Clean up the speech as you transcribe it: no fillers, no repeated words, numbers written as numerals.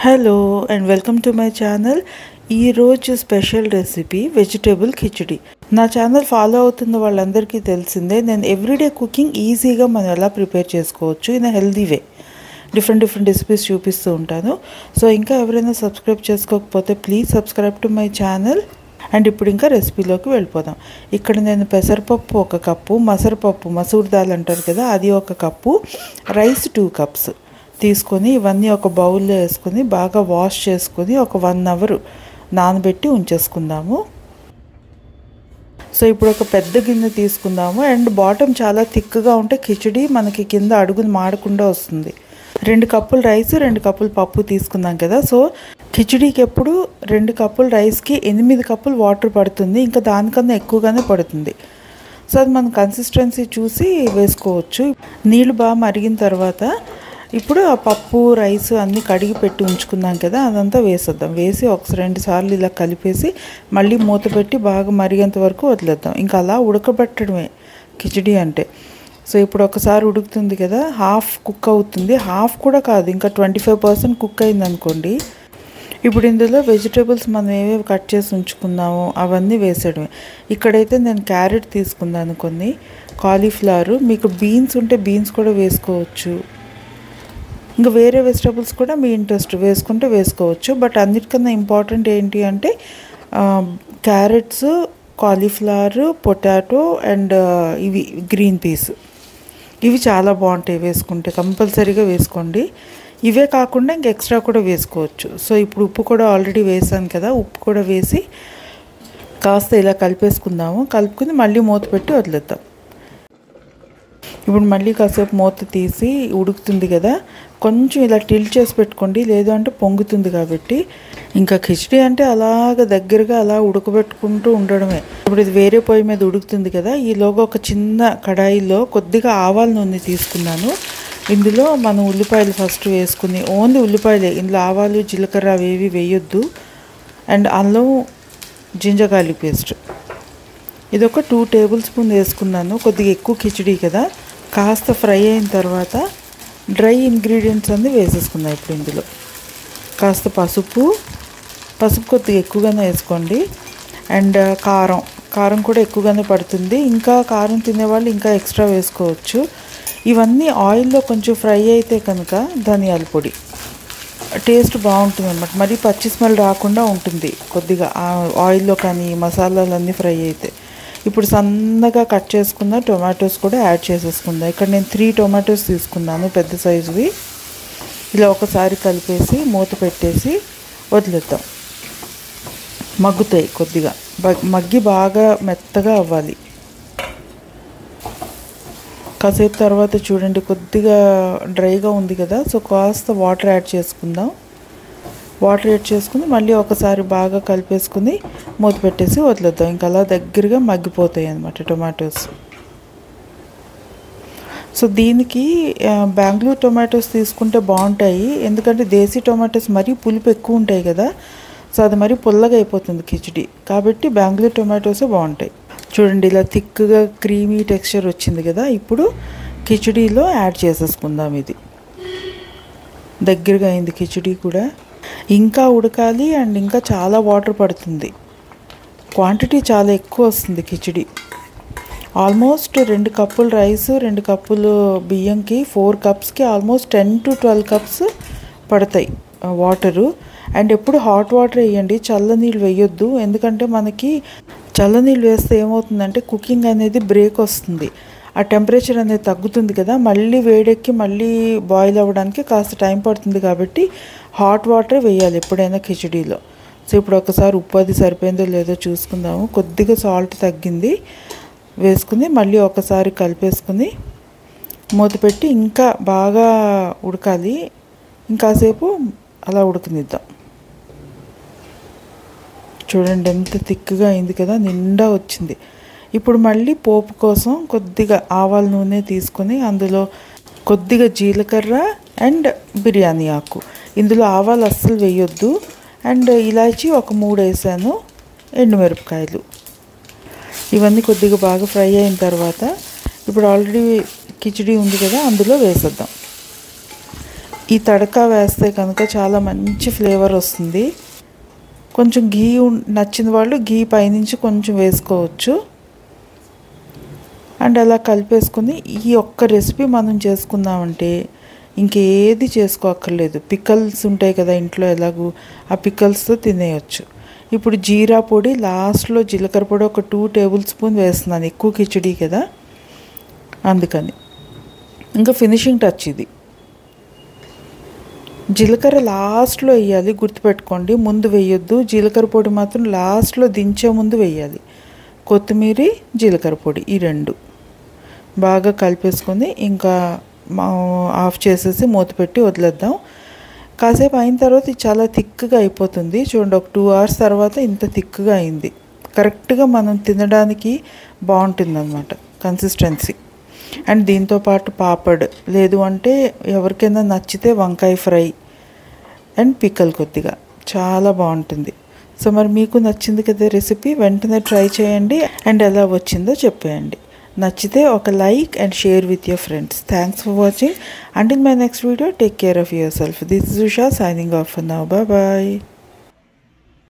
Hello and welcome to my channel. ఈరోజు special recipe vegetable khichdi. నా channel follow అవుతున్న వాళ్ళందరికీ తెలిసిందే, నేను ఎవ్రీడే కుకింగ్ ఈజీగా మనం ఎలా ప్రిపేర్ చేసుకోవచ్చు in healthy way different recipes చూపిస్తూ ఉంటాను. సో ఇంకా ఎవరైనా సబ్స్క్రైబ్ చేసుకోకపోతే please subscribe to my channel. And ఇప్పుడు ఇంకా రెసిపీలోకి వెళ్ళిపోదాం. ఇక్కడ నేను పెసరపప్పు 1 కప్పు, మసూర్ దాల్ అంటారు కదా, అది 1 కప్పు, రైస్ 2 కప్స్ తీసుకొని ఇవన్నీ ఒక బౌల్లో వేసుకొని బాగా వాష్ చేసుకొని ఒక 1 అవర్ నానబెట్టి ఉంచేసుకుందాము. సో ఇప్పుడు ఒక పెద్ద గిన్నె తీసుకుందాము. అండ్ బాటమ్ చాలా థిక్గా ఉంటే కిచడి మనకి కింద అడుగుని మాడకుండా వస్తుంది. 2 కప్పులు రైస్, 2 కప్పులు పప్పు తీసుకున్నాం కదా. సో కిచడీకి ఎప్పుడు 2 కప్పులు రైస్కి 8 కప్పులు వాటర్ పడుతుంది, ఇంకా దానికన్నా ఎక్కువగానే పడుతుంది. సో అది మన కన్సిస్టెన్సీ చూసి వేసుకోవచ్చు. నీళ్ళు బాగా మరిగిన తర్వాత ఇప్పుడు ఆ పప్పు రైస్ అన్నీ కడిగి పెట్టి ఉంచుకున్నాం కదా, అదంతా వేసేద్దాం. వేసి 1-2 సార్లు ఇలా కలిపేసి మళ్ళీ మూత పెట్టి బాగా మరిగేంత వరకు వదిలేద్దాం. ఇంకా అలా ఉడకబెట్టడమే కిచడి అంటే. సో ఇప్పుడు ఒకసారి ఉడుకుతుంది కదా, హాఫ్ కుక్ అవుతుంది, హాఫ్ కూడా కాదు, ఇంకా 25% కుక్ అయింది అనుకోండి. ఇప్పుడు ఇందులో వెజిటేబుల్స్ మనం ఏవేవి కట్ చేసి ఉంచుకున్నామో అవన్నీ వేసేయడమే. ఇక్కడైతే నేను క్యారెట్ తీసుకున్నాను, కొన్ని కాలీఫ్లవర్, మీకు బీన్స్ ఉంటే బీన్స్ కూడా వేసుకోవచ్చు. ఇంకా వేరే వెజిటేబుల్స్ కూడా మీ ఇంట్రెస్ట్ వేసుకుంటే వేసుకోవచ్చు. బట్ అన్నిటికన్నా ఇంపార్టెంట్ ఏంటి అంటే క్యారెట్స్, కాలీఫ్లవర్, పొటాటో అండ్ ఇవి గ్రీన్ పీస్, ఇవి చాలా బాగుంటాయి వేసుకుంటే, కంపల్సరీగా వేసుకోండి. ఇవే కాకుండా ఇంక ఎక్స్ట్రా కూడా వేసుకోవచ్చు. సో ఇప్పుడు ఉప్పు కూడా ఆల్రెడీ వేసాను కదా, ఉప్పు కూడా వేసి కాస్త ఇలా కలిపేసుకుందాము. కలుపుకుని మళ్ళీ మూత పెట్టి వదిలేద్దాం. ఇప్పుడు మళ్ళీ కాసేపు మూత తీసి ఉడుకుతుంది కదా, కొంచెం ఇలా టిల్ట్ చేసి పెట్టుకోండి, లేదు అంటే పొంగుతుంది. కాబట్టి ఇంకా కిచడి అంటే అలాగ దగ్గరగా అలా ఉడకబెట్టుకుంటూ ఉండడమే. ఇప్పుడు ఇది వేరే పొయ్యి మీద ఉడుకుతుంది కదా, ఈలోగా ఒక చిన్న కడాయిలో కొద్దిగా ఆవాల నూనె తీసుకున్నాను. ఇందులో మనం ఉల్లిపాయలు ఫస్ట్ వేసుకుని, ఓన్లీ ఉల్లిపాయలే, ఇందులో ఆవాలు జీలకర్ర అవేవి వేయొద్దు. అండ్ అల్లం జింజర్ పేస్ట్ ఇది ఒక 2 టేబుల్ స్పూన్ వేసుకున్నాను. కొద్దిగా ఎక్కువ కిచడి కదా. కాస్త ఫ్రై అయిన తర్వాత డ్రై ఇంగ్రీడియంట్స్ అన్నీ వేసేసుకున్నాం. ఇప్పుడు ఇందులో కాస్త పసుపు కొద్దిగా ఎక్కువగానే వేసుకోండి. అండ్ కారం కూడా ఎక్కువగానే పడుతుంది, ఇంకా కారం తినేవాళ్ళు ఇంకా ఎక్స్ట్రా వేసుకోవచ్చు. ఇవన్నీ ఆయిల్లో కొంచెం ఫ్రై అయితే కనుక ధనియాల పొడి టేస్ట్ బాగుంటుంది అన్నమాట, మరి పచ్చి స్మెల్ రాకుండా ఉంటుంది కొద్దిగా ఆయిల్లో కానీ మసాలాలన్నీ ఫ్రై అయితే. ఇప్పుడు సన్నగా కట్ చేసుకున్న టొమాటోస్ కూడా యాడ్ చేసేసుకుందాం. ఇక్కడ నేను 3 టొమాటోస్ తీసుకున్నాను, పెద్ద సైజువి. ఇలా ఒకసారి కలిపేసి మూత పెట్టేసి వదిలేద్దాం. మగ్గుతాయి కొద్దిగా, మగ్గి బాగా మెత్తగా అవ్వాలి. కాసేపు తర్వాత చూడండి కొద్దిగా డ్రైగా ఉంది కదా, సో కాస్త వాటర్ యాడ్ చేసుకుందాం. వాటర్ యాడ్ చేసుకుని మళ్ళీ ఒకసారి బాగా కలిపేసుకుని మూత పెట్టేసి వదిలేద్దాం. ఇంకా అలా దగ్గరగా మగ్గిపోతాయి అన్నమాట టొమాటోస్. సో దీనికి బెంగళూరు టొమాటోస్ తీసుకుంటే బాగుంటాయి, ఎందుకంటే దేశీ టొమాటోస్ మరీ పులుపు ఎక్కువ ఉంటాయి కదా, సో అది మరీ పుల్లగా అయిపోతుంది కిచడి. కాబట్టి బెంగళూరు టొమాటోసే బాగుంటాయి. చూడండి ఇలా థిక్గా క్రీమీ టెక్స్చర్ వచ్చింది కదా. ఇప్పుడు కిచడీలో యాడ్ చేసేసుకుందాం. ఇది దగ్గరగా అయింది కిచడీ కూడా. ఇంకా ఉడకాలి అండ్ ఇంకా చాలా వాటర్ పడుతుంది, క్వాంటిటీ చాలా ఎక్కువ వస్తుంది కిచడి. ఆల్మోస్ట్ 2 కప్పులు రైస్, 2 కప్పులు బియ్యంకి 4 కప్స్కి ఆల్మోస్ట్ 10 to 12 కప్స్ పడతాయి వాటరు. అండ్ ఎప్పుడు హాట్ వాటర్ వేయండి, చల్లనీళ్ళు వేయొద్దు. ఎందుకంటే మనకి చల్లనీళ్ళు వేస్తే ఏమవుతుందంటే కుకింగ్ అనేది బ్రేక్ వస్తుంది, ఆ టెంపరేచర్ అనేది తగ్గుతుంది కదా, మళ్ళీ వేడెక్కి మళ్ళీ బాయిల్ అవ్వడానికి కాస్త టైం పడుతుంది. కాబట్టి హాట్ వాటర్ వేయాలి ఎప్పుడైనా కిచడీలో. సో ఇప్పుడు ఒకసారి ఉప్పు అది సరిపోయిందో లేదో చూసుకుందాము. కొద్దిగా సాల్ట్ తగ్గింది, వేసుకుని మళ్ళీ ఒకసారి కలిపేసుకుని మూత పెట్టి ఇంకా బాగా ఉడకాలి. ఇంకాసేపు అలా ఉడకనిద్దాం. చూడండి ఎంత థిక్గా అయింది కదా, నిండా వచ్చింది. ఇప్పుడు మళ్ళీ పోపు కోసం కొద్దిగా ఆవాల నూనె తీసుకొని అందులో కొద్దిగా జీలకర్ర అండ్ బిర్యానీ ఆకు, ఇందులో ఆవాలు అస్సలు వేయొద్దు. అండ్ ఇలాచి ఒక 3 వేసాను, ఎండుమిరపకాయలు, ఇవన్నీ కొద్దిగా బాగా ఫ్రై అయిన తర్వాత ఇప్పుడు ఆల్రెడీ కిచడీ ఉంది కదా అందులో వేసేద్దాం. ఈ తడక వేస్తే కనుక చాలా మంచి ఫ్లేవర్ వస్తుంది. కొంచెం ఘీ నచ్చిన వాళ్ళు ఘీ పైనుంచి కొంచెం వేసుకోవచ్చు. అండ్ అలా కలిపేసుకుని ఈ ఒక్క రెసిపీ మనం చేసుకుందామంటే ఇంకేది చేసుకోక్కర్లేదు. పికల్స్ ఉంటాయి కదా ఇంట్లో, ఎలాగూ ఆ పికల్స్తో తినేయచ్చు. ఇప్పుడు జీరా పొడి లాస్ట్లో, జీలకర్ర పొడి ఒక 2 టేబుల్ స్పూన్ వేస్తున్నాను, ఎక్కువ కిచడీ కదా అందుకని. ఇంకా ఫినిషింగ్ టచ్ ఇది. జీలకర్ర లాస్ట్లో వేయాలి, గుర్తుపెట్టుకోండి, ముందు వేయొద్దు. జీలకర్ర పొడి మాత్రం లాస్ట్లో దించే ముందు వేయాలి. కొత్తిమీర, జీలకర్ర పొడి ఈ 2 బాగా కలిపేసుకొని ఇంకా ఆఫ్ చేసేసి మూత పెట్టి వదిలేద్దాం. కాసేపు అయిన తర్వాత ఇది చాలా థిక్గా అయిపోతుంది. చూడండి, ఒక 2 అవర్స్ తర్వాత ఇంత థిక్గా అయింది. కరెక్ట్గా మనం తినడానికి బాగుంటుంది అన్నమాట కన్సిస్టెన్సీ. అండ్ దీంతోపాటు పాపడ్, లేదు అంటే ఎవరికైనా నచ్చితే వంకాయ ఫ్రై అండ్ పిక్కల్ కొద్దిగా చాలా బాగుంటుంది. సో మరి మీకు నచ్చింది కదా రెసిపీ, వెంటనే ట్రై చేయండి అండ్ ఎలా వచ్చిందో చెప్పేయండి. నచ్చితే ఒక like and share with your friends. Thanks for watching. Until my next video, take care of yourself. This is Usha signing off for now. Bye bye.